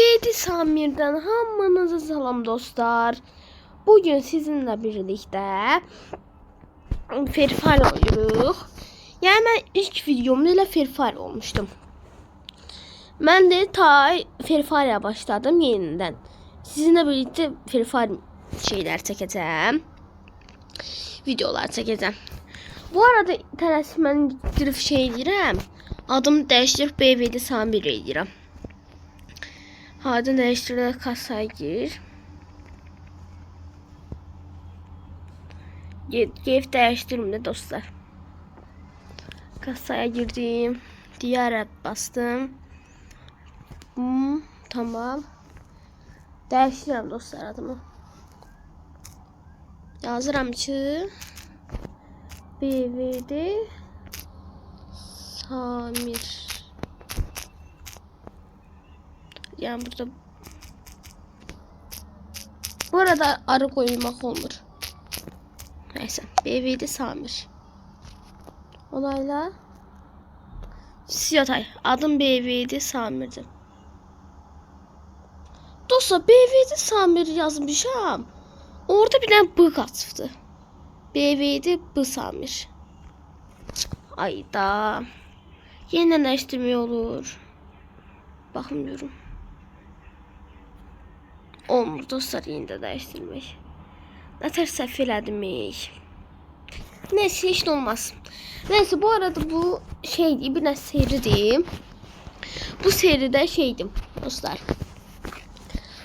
BVD Samir'den hamınıza salam dostlar. Bugün sizinle birlikte Free Fire oynuyoruz. Yani ben ilk videomda ile Free Fire olmuştum. Ben de ta Free Fire'a başladım yeniden. Sizinle birlikte Free Fire şeyler çekeceğim. Videolar çekeceğim. Bu arada tələsməni girib şey edirəm. Adımı dəyişdirib BVD Samir edirəm. Adını dəyişdirib kasaya gir. Gev dəyişdirim də dostlar. Kasaya girdim. Diğer bastım. Tamam. Dəyişdirəm dostlar adımı. Yazıram ki BVD Samir. Yani burada arı koymak olur. Neyse, BVD Samir. Olayla Siyotay. Adım BVD Samir'dir. Dostlar, BVD Samir yazmışam. Orada bir tane bığ kaçıftı. BVD B Samir. Ayda. Yeniden değiştirme olur. Bakmıyorum. Olmur dostlar, yeniden değiştirmek. Ne ters səhv elədim. Neyse, hiç olmaz. Neyse, bu arada bu şeydi, bir seridir. Bu seride şeydim dostlar.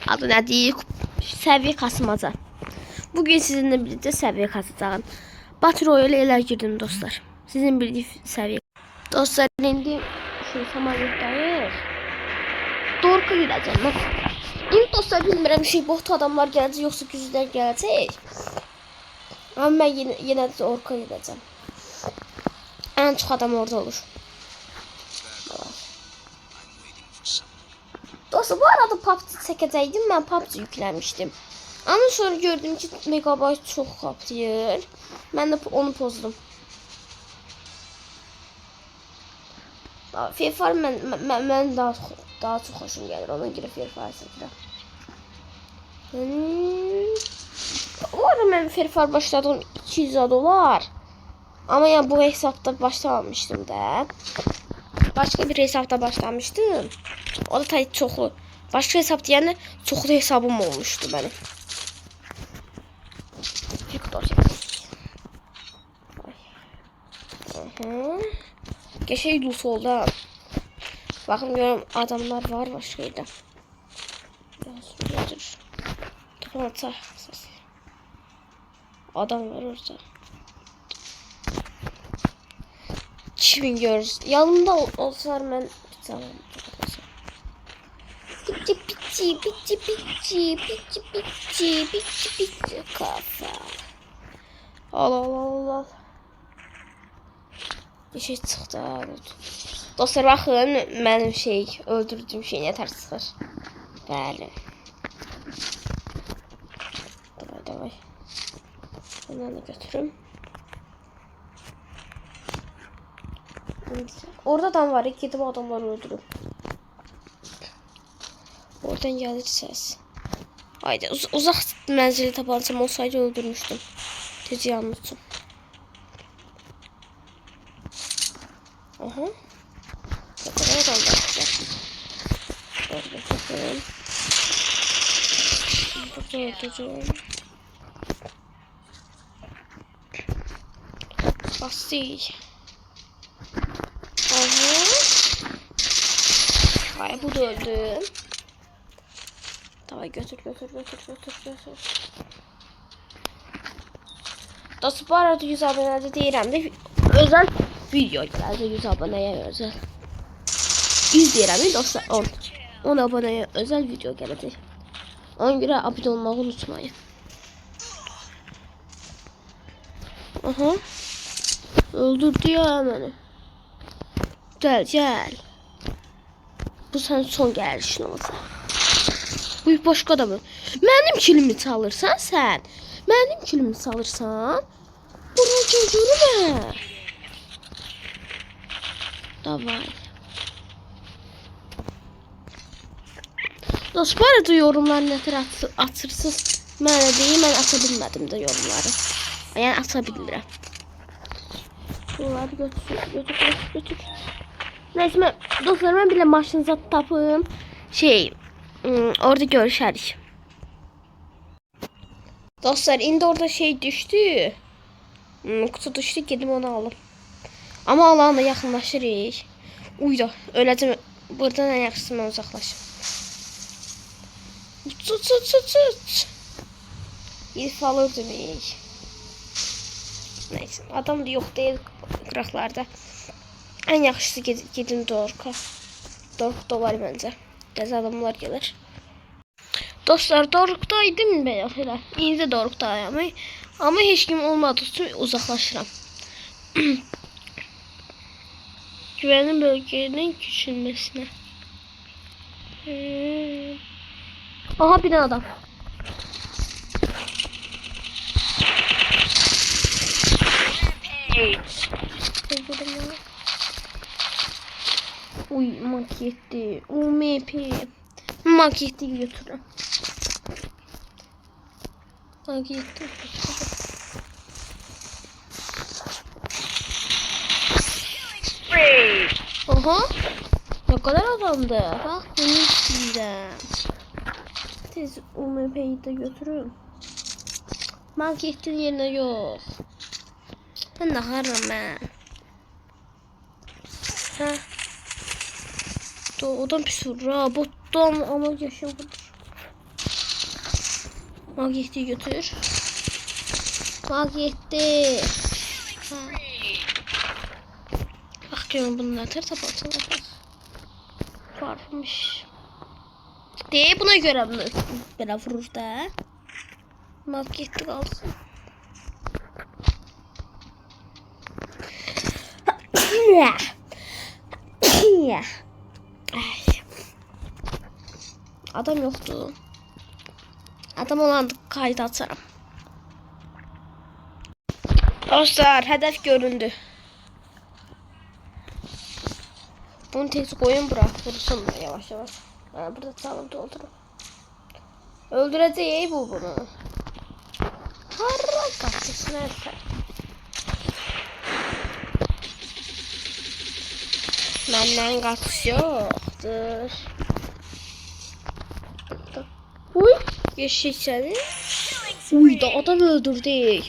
Adı ne değil? Seviye kasmaca. Bugün sizinle birlikte seviye kasacağım. Battle Royale'e girdim dostlar. Sizin birlikte seviye. Dostlar, indi şu samanyetdayız. Dorka gideceğim ben. İndi dostlar, bilmirəm şey bot adamlar gələcək yoxsa güclər gələcək. Ama ben yine de orka gideceğim. En çok adam orada olur. Dostlar, bu arada PUBG çekecektim. Ben PUBG yüklemiştim. Ama sonra gördüm ki megabayt çok kaptırır. Ben de onu pozdum. Free Fire ben daha çok hoşum gelir. Ona göre Free Fire çekeceğim. Bu arada ben Free Fire başladım 200 dolar. Ama ya bu hesapta başlamamıştım da. Başka bir hesapta başlamıştım. O da tabii çoklu. Başka hesap yani çoklu hesabım olmuştu benim. Geçen yıl oldu. Bakın görüyorum, adamlar var başkaydı. Tamam, adam var orada. Kimin görürüz? Yanımda olsalar ben bir zaman. Bitti kafa. Allah. Bir şey çıktı. Dostlar, bakın benim öldürdüğüm şey ne ters çıkır. Bəli. Davay. Bundan da götürüm. Orada adam var. Gidip adamları öldürüp. Oradan gelir ses. Haydi, uzak menzili tabancam olsaydı öldürmüştüm. Tezi yanlışım. Aha. Bakın oradan bakacağım. Bakın. Burada öldüreceğim. Bastı. Aha. Hayır, bu da öldü. Tamam, götür. Dostlar, bu arada 100 abonede deyirəm de özel video gələcək 100 aboneye özel. 100 deyirəm dostlar, 10 aboneye özel video gələcək. Ona göre abone olmayı unutmayın. Aha. Öldürdü ya beni. Gel. Bu senin son gəlişin olacaq. Bu başka adamı. Mənim kilimi çalırsan sen. Mənim kilimi çalırsan. Buna görürəm. Davay. Dost, bu arada yorumlar nətər atırsınız. Mənə deyim, mən ata bilmədim də yorumları. Yəni ata bilmirəm. Bunları götür. Neyse dostlar, ben bile maşın zat tapım. Orada görüşərik. Dostlar, indi orada şey düştü. Kutu düştü, gedim onu alım. Ama Allah'ına yaxınlaşırıq. Uyda, öləcəm. Buradan en yaxşısı mən uzaqlaşım. Tut. İlk alır demək. Neyse, adam da yok değil qıraqlarda. En yaxşısı gedin Dorka. Dork da var bence. Gəz adamlar gelir. Dostlar, Dork'daydım ben elə. İndi də Dork'dayım. Ama heç kim olmadığı üçün uzaqlaşıram. Güvenli bölgenin küçülmesine. Aha, bir adam. Uy, maketti. UMP. Maketti götürün. Maketti. Aha. Ne kadar adamdı. Bak, bunu isteyeceğim. Siz UMP'yi de götürün. Makettin yerine yok. Ben de harım ben. Ha. Odan pis vurur ha. Bottan ama yaşa vurur. Makettiyi götür. Maketti. Ha. Bak diyorum, bunun neler taparsın. Varmış. De buna göre böyle vurur da. Maketti kalsın. Adam yoktu. Adam olan kayıt atarım. Dostlar, hedef göründü. Bunu tezi koyun, bırak vursun yavaş yavaş. Burada sağlam doldurun. Öldüreceği bu bunu. Harra kaçtırsın neyse. Benden kaçış yoktur. Uy, yeşil seni. Uy da adam öldürdü.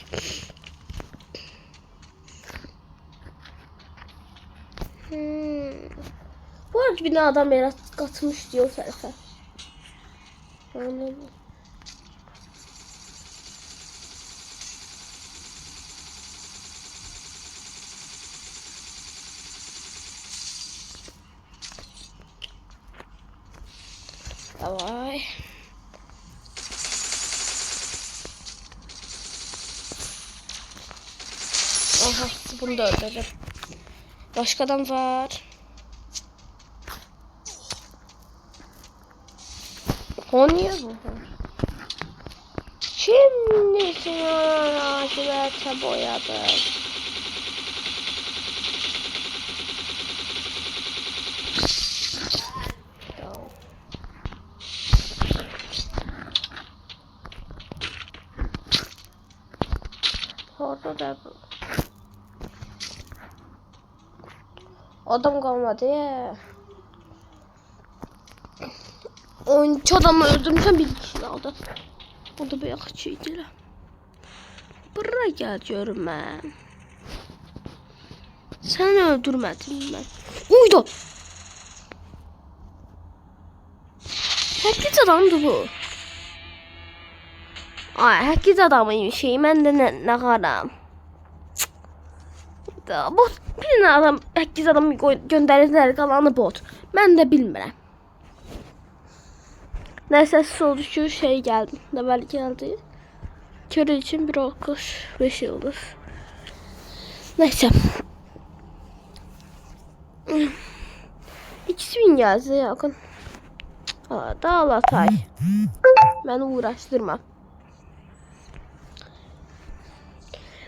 Bu arada bir adam yere katmış diyor Ferfe. Anladım. Davay. Aha, bunu da öldürdüm. Başka adam var. O niye bu? Şimdi seni laciverte boyadım. Orada da adam kalmadı ya. Oyuncu adamı öldürmüşüm, bir kişi aldı. O da bir yakıcıydı. Buraya gel diyorum ben. Sen öldürmedin ben. Uydu. Herkes adamdı bu. Ay, herkes adamıymış şey. Ben de ne karam. Bot bir adam, herkes adam gönderirler, kalanı bot. Ben de bilmirəm. Neyse, oldu şu şey geldi. Level geldi. Köre için bir alkış 5 yıldız. Neyse. 2000 geldi yakın. Dağlatay. Beni uğraştırma.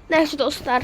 Neyse dostlar.